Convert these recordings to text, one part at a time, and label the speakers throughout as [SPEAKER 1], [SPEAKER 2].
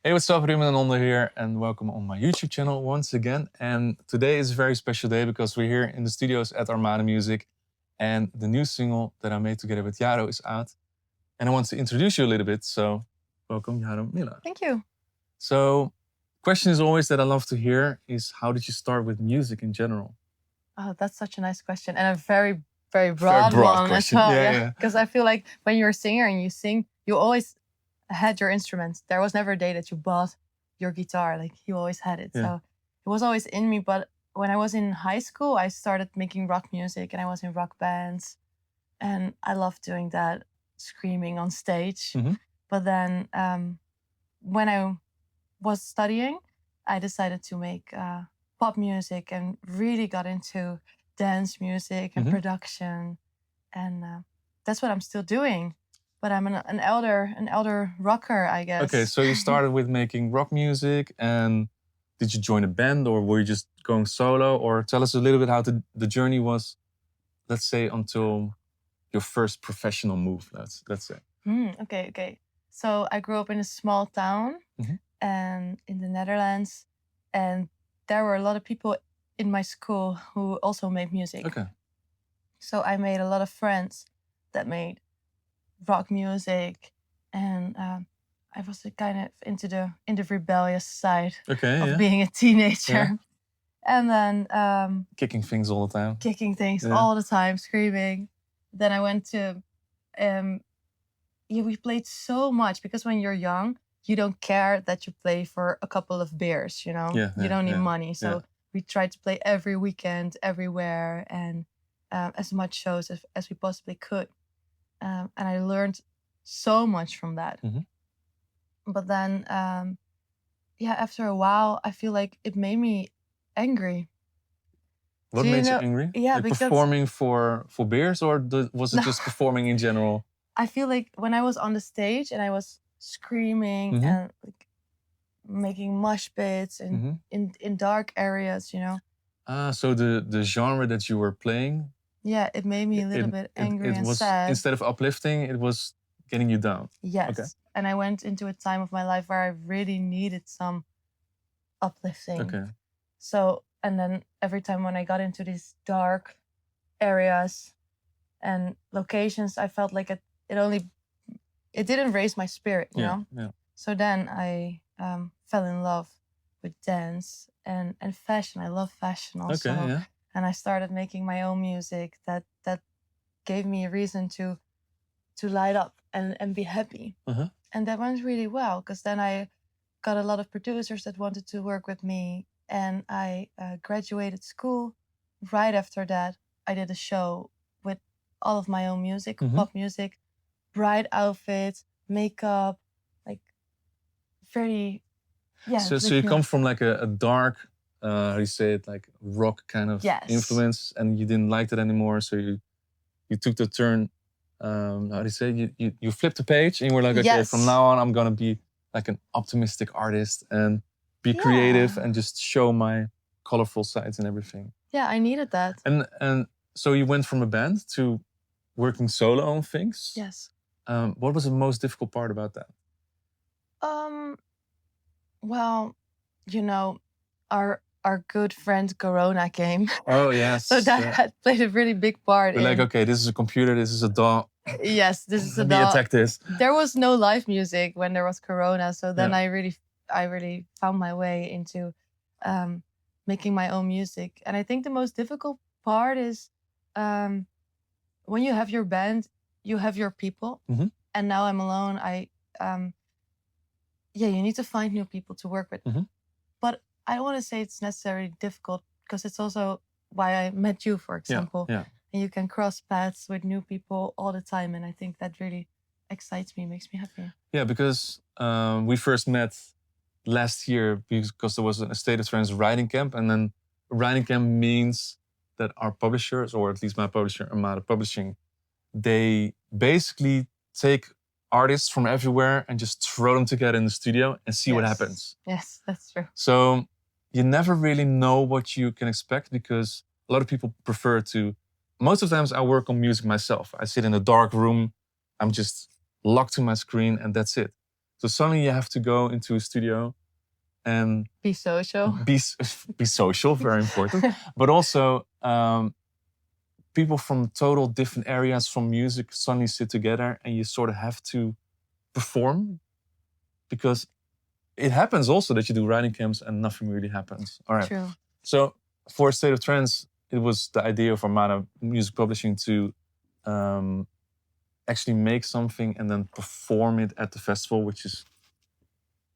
[SPEAKER 1] Hey, what's up? Ruben and Ronde here, and welcome on my YouTube channel once again. And today is a very special day because we're here in the studios at Armada Music, and the new single that I made together with Yaro is out. And I want to introduce you a little bit. So, welcome, Yaro, Mila.
[SPEAKER 2] Thank you.
[SPEAKER 1] So, question is always that I love to hear is how did you start with music in general?
[SPEAKER 2] Oh, that's such a nice question, and a very, very broad one
[SPEAKER 1] question.
[SPEAKER 2] as well.
[SPEAKER 1] Yeah.
[SPEAKER 2] Because I feel like when you're a singer and you sing, you always had your instruments. There was never a day that you bought your guitar. Like you always had it.
[SPEAKER 1] Yeah.
[SPEAKER 2] So it was always in me. But when I was in high school, I started making rock music, and I was in rock bands, and I loved doing that, screaming on stage.
[SPEAKER 1] Mhm.
[SPEAKER 2] But then when I was studying, I decided to make pop music and really got into dance music and production, and that's what I'm still doing. But I'm an elder rocker, I guess.
[SPEAKER 1] Okay, so you started with making rock music, and did you join a band, or were you just going solo? Or tell us a little bit how the journey was, let's say, until your first professional move, let's say.
[SPEAKER 2] Okay. So I grew up in a small town and in the Netherlands, and there were a lot of people in my school who also made music.
[SPEAKER 1] Okay.
[SPEAKER 2] So I made a lot of friends that made rock music, and I was kind of into the rebellious side of being a teenager.
[SPEAKER 1] Yeah.
[SPEAKER 2] And then
[SPEAKER 1] Kicking things all the time.
[SPEAKER 2] Kicking things all the time, screaming. Then I went to we played so much, because when you're young, you don't care that you play for a couple of beers, you know? You don't need money. So we tried to play every weekend, everywhere, and as much shows as we possibly could. And I learned so much from that. But then, after a while, I feel like it made me angry.
[SPEAKER 1] What made you angry?
[SPEAKER 2] Yeah,
[SPEAKER 1] like
[SPEAKER 2] because
[SPEAKER 1] performing for beers, or was it just performing in general?
[SPEAKER 2] I feel like when I was on the stage and I was screaming and like making mosh pits and in dark areas, you know.
[SPEAKER 1] So the genre that you were playing,
[SPEAKER 2] it made me a little bit angry
[SPEAKER 1] it
[SPEAKER 2] and
[SPEAKER 1] was,
[SPEAKER 2] sad.
[SPEAKER 1] instead of uplifting, it was getting you down.
[SPEAKER 2] Yes.
[SPEAKER 1] Okay.
[SPEAKER 2] And I went into a time of my life where I really needed some uplifting.
[SPEAKER 1] Okay.
[SPEAKER 2] So, and then every time when I got into these dark areas and locations, I felt like it didn't raise my spirit, you know?
[SPEAKER 1] Yeah.
[SPEAKER 2] So then I fell in love with dance and fashion. I love fashion also.
[SPEAKER 1] Okay, yeah.
[SPEAKER 2] And I started making my own music that gave me a reason to light up and be happy. And that went really well, because then I got a lot of producers that wanted to work with me, and I graduated school. Right after that, I did a show with all of my own music, pop music, bright outfits, makeup, like very,
[SPEAKER 1] So you come from like a dark, how do you say it, like rock kind of influence, and you didn't like that anymore. So you took the turn, how do you say, you flipped the page and you were like, okay, from now on I'm gonna be like an optimistic artist and be creative and just show my colorful sides and everything.
[SPEAKER 2] Yeah, I needed that.
[SPEAKER 1] And so you went from a band to working solo on things.
[SPEAKER 2] Yes.
[SPEAKER 1] What was the most difficult part about that?
[SPEAKER 2] Well, you know, our good friend Corona came.
[SPEAKER 1] Oh yes.
[SPEAKER 2] So that had played a really big part.
[SPEAKER 1] We're like, okay, this is a computer, this is a DAW.
[SPEAKER 2] Yes, this is a
[SPEAKER 1] DAW. We attack this.
[SPEAKER 2] There was no live music when there was Corona, so then I really found my way into making my own music. And I think the most difficult part is when you have your band, you have your people, and now I'm alone. You need to find new people to work with. But I don't want to say it's necessarily difficult, because it's also why I met you, for example.
[SPEAKER 1] Yeah.
[SPEAKER 2] And you can cross paths with new people all the time, and I think that really excites me, makes me happy.
[SPEAKER 1] Yeah, because we first met last year because there was an AStateofTrance writing camp, and then writing camp means that our publishers, or at least my publisher, Armada Publishing, they basically take artists from everywhere and just throw them together in the studio and see what happens.
[SPEAKER 2] Yes, that's true.
[SPEAKER 1] So you never really know what you can expect, because a lot of people prefer to, most of the times I work on music myself. I sit in a dark room, I'm just locked to my screen, and that's it. So suddenly you have to go into a studio and
[SPEAKER 2] be social.
[SPEAKER 1] Be social, very important. But also people from total different areas from music suddenly sit together and you sort of have to perform, because it happens also that you do writing camps and nothing really happens. All right.
[SPEAKER 2] True.
[SPEAKER 1] So for State of Trance, it was the idea of Armada Music Publishing to actually make something and then perform it at the festival, which is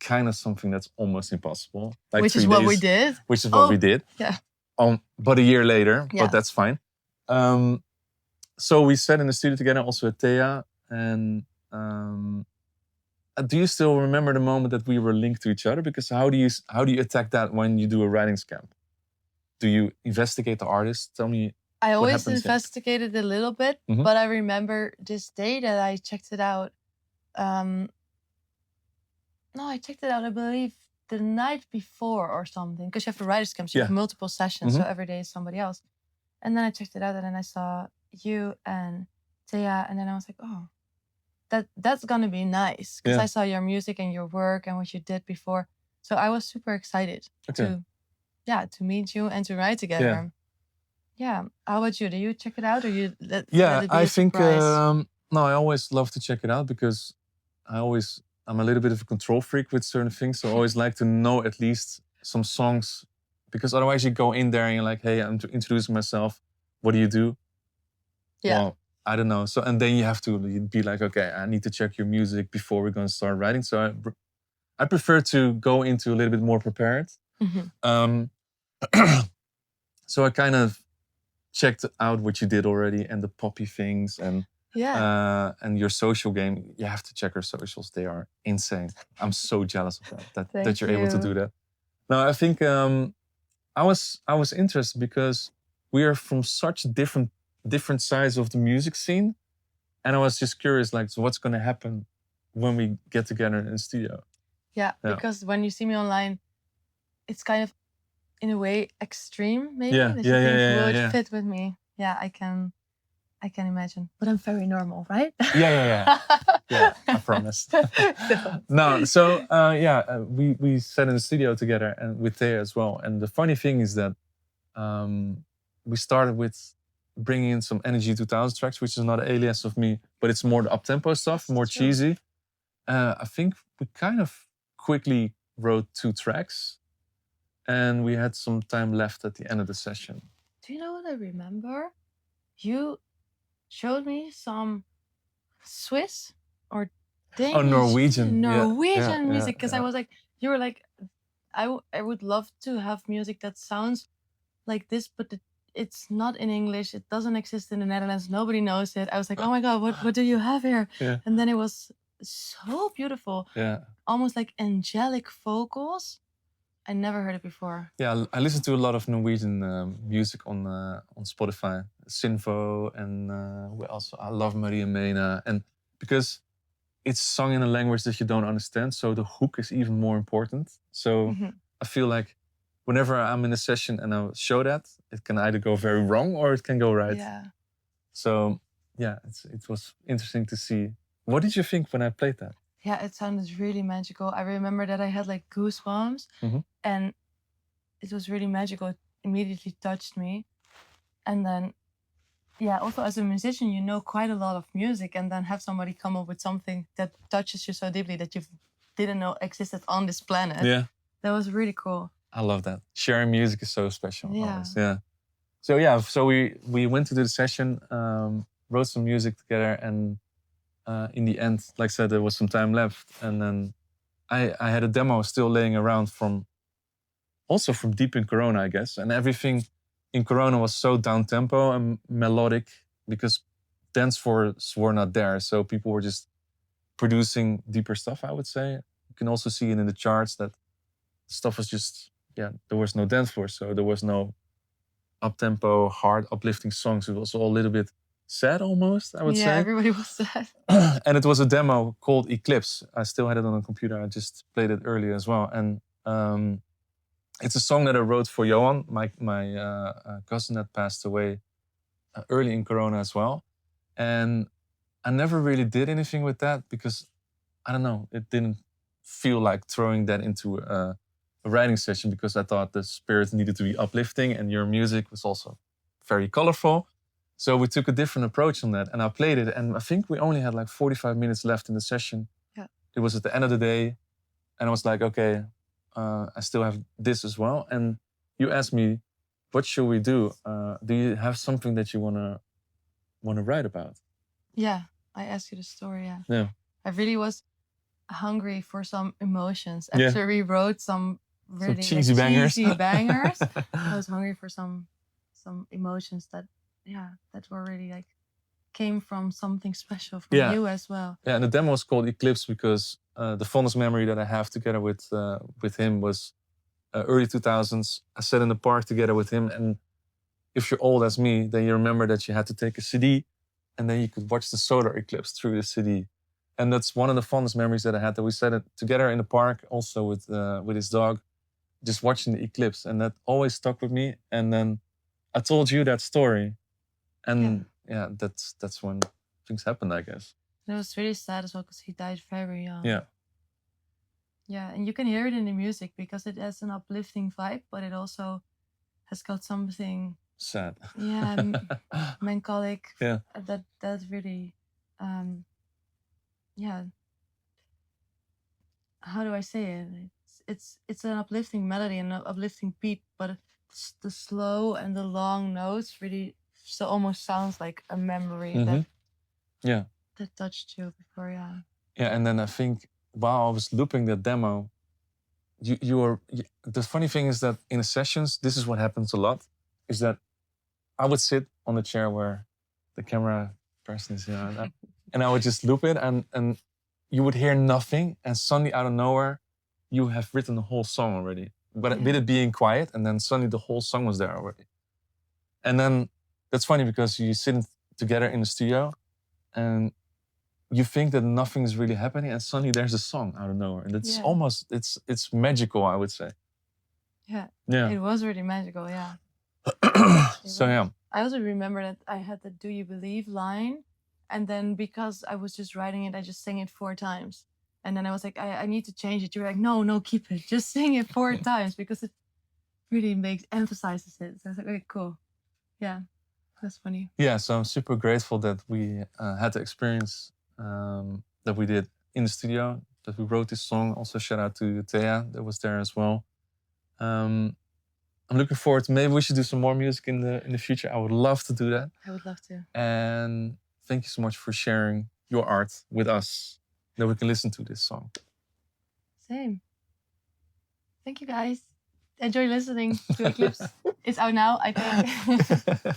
[SPEAKER 1] kind of something that's almost impossible.
[SPEAKER 2] Like which is what we did.
[SPEAKER 1] Which is what we did.
[SPEAKER 2] Yeah.
[SPEAKER 1] But a year later, but that's fine. So we sat in the studio together, also at Thea, and do you still remember the moment that we were linked to each other? Because how do you attack that when you do a writing camp? Do you investigate the artist? Tell me.
[SPEAKER 2] I always investigated a little bit, but I remember this day that I checked it out. No, I checked it out, I believe, the night before or something, because you have the writers camp, so you have multiple sessions, so every day is somebody else. And then I checked it out, and then I saw you and Thea, and then I was like, oh, that's gonna be nice, because I saw your music and your work and what you did before. So I was super excited to meet you and to write together. Yeah. How about you? Do you check it out, or you let it be
[SPEAKER 1] I think no, I always love to check it out, because I'm a little bit of a control freak with certain things, so I always like to know at least some songs, because otherwise you go in there and you're like, hey, I'm introducing myself. What do you do?
[SPEAKER 2] Yeah.
[SPEAKER 1] Well, I don't know. So, and then you have to be like, okay, I need to check your music before we're going to start writing. So I prefer to go into a little bit more prepared. So I kind of checked out what you did already and the poppy things and your social game. You have to check our socials. They are insane. I'm so jealous of that you're able to do that. Now, I think I was interested because we are from such different sides of the music scene, and I was just curious, like, so what's going to happen when we get together in the studio?
[SPEAKER 2] Yeah, because when you see me online, it's kind of, in a way, extreme, maybe. That you think would fit with me. Yeah, I can imagine. But I'm very normal, right?
[SPEAKER 1] Yeah, I promise. No, so we sat in the studio together and with Thea as well. And the funny thing is that we started with bringing in some Energy 2000 tracks, which is another alias of me, but it's more the up-tempo stuff, more cheesy. I think we kind of quickly wrote 2 tracks, and we had some time left at the end of the session.
[SPEAKER 2] Do you know what I remember? You showed me some Swiss or Danish,
[SPEAKER 1] Norwegian
[SPEAKER 2] music, because I was like, you were like, I would love to have music that sounds like this, but it's not in English. It doesn't exist in the Netherlands. Nobody knows it. I was like, oh my God, what do you have here? And then it was so beautiful. Almost like angelic vocals. I never heard it before.
[SPEAKER 1] Yeah, I listen to a lot of Norwegian music on Spotify. Sinfo and what else? I love Maria Mena, and because it's sung in a language that you don't understand, so the hook is even more important. So I feel like whenever I'm in a session and I show that, it can either go very wrong or it can go right.
[SPEAKER 2] Yeah.
[SPEAKER 1] So yeah, it was interesting to see. What did you think when I played that?
[SPEAKER 2] Yeah, it sounded really magical. I remember that I had like goosebumps, and it was really magical. It immediately touched me. And then, yeah, also as a musician, you know quite a lot of music, and then have somebody come up with something that touches you so deeply that you didn't know existed on this planet.
[SPEAKER 1] Yeah.
[SPEAKER 2] That was really cool.
[SPEAKER 1] I love that. Sharing music is so special. Always. Yeah. So we went to do the session, wrote some music together, and in the end, like I said, there was some time left, and then I had a demo still laying around from deep in Corona, I guess, and everything in Corona was so down tempo and melodic because dance floors were not there, so people were just producing deeper stuff. I would say you can also see it in the charts that stuff was just there was no dance floor, so there was no up tempo, hard, uplifting songs. It was all a little bit sad almost, I would say.
[SPEAKER 2] Yeah, everybody was sad.
[SPEAKER 1] And it was a demo called Eclipse. I still had it on the computer. I just played it earlier as well. And it's a song that I wrote for Johan, my cousin that passed away early in Corona as well. And I never really did anything with that because, I don't know, it didn't feel like throwing that into a writing session because I thought the spirit needed to be uplifting and your music was also very colorful. So we took a different approach on that and I played it. And I think we only had like 45 minutes left in the session.
[SPEAKER 2] Yeah.
[SPEAKER 1] It was at the end of the day. And I was like, okay, I still have this as well. And you asked me, what should we do? Do you have something that you want to write about?
[SPEAKER 2] Yeah, I asked you the story, yeah.
[SPEAKER 1] Yeah.
[SPEAKER 2] I really was hungry for some emotions. After we wrote some really
[SPEAKER 1] cheesy bangers.
[SPEAKER 2] I was hungry for some emotions that were really like came from something special from you as well.
[SPEAKER 1] Yeah, and the demo was called Eclipse because the fondest memory that I have together with him was early 2000s. I sat in the park together with him, and if you're old as me, then you remember that you had to take a CD and then you could watch the solar eclipse through the CD. And that's one of the fondest memories that I had, that we sat together in the park, also with his dog, just watching the eclipse. And that always stuck with me. And then I told you that story. And that's when things happened, I guess.
[SPEAKER 2] And it was really sad as well because he died very young.
[SPEAKER 1] Yeah.
[SPEAKER 2] Yeah, and you can hear it in the music because it has an uplifting vibe, but it also has got something
[SPEAKER 1] sad.
[SPEAKER 2] Yeah, melancholic.
[SPEAKER 1] Yeah.
[SPEAKER 2] That really, yeah. How do I say it? It's an uplifting melody and an uplifting beat, but the slow and the long notes really so almost sounds like a memory that touched you before. Yeah.
[SPEAKER 1] Yeah, and then I think while I was looping the demo, the funny thing is that in the sessions, this is what happens a lot, is that I would sit on the chair where the camera person is, and I would just loop it, and you would hear nothing, and suddenly out of nowhere, you have written the whole song already. But with it being quiet, and then suddenly the whole song was there already. And then that's funny because you sit together in the studio, and you think that nothing is really happening, and suddenly there's a song out of nowhere, and it's almost it's magical, I would say.
[SPEAKER 2] Yeah.
[SPEAKER 1] Yeah.
[SPEAKER 2] It was really magical. Yeah.
[SPEAKER 1] So yeah.
[SPEAKER 2] I also remember that I had the "Do you believe" line, and then because I was just writing it, I just sang it 4 times, and then I was like, I need to change it. You were like, no, keep it, just sing it 4 times because it really emphasizes it. So I was like, okay, cool, yeah, that's funny.
[SPEAKER 1] Yeah, so I'm super grateful that we had the experience that we did in the studio, that we wrote this song. Also, shout out to Thea that was there as well. I'm looking forward to, maybe we should do some more music in the future. I would love to do that.
[SPEAKER 2] I would love to.
[SPEAKER 1] And thank you so much for sharing your art with us, that we can listen to this song.
[SPEAKER 2] Same. Thank you, guys. Enjoy listening to Eclipse. It's out now, I think.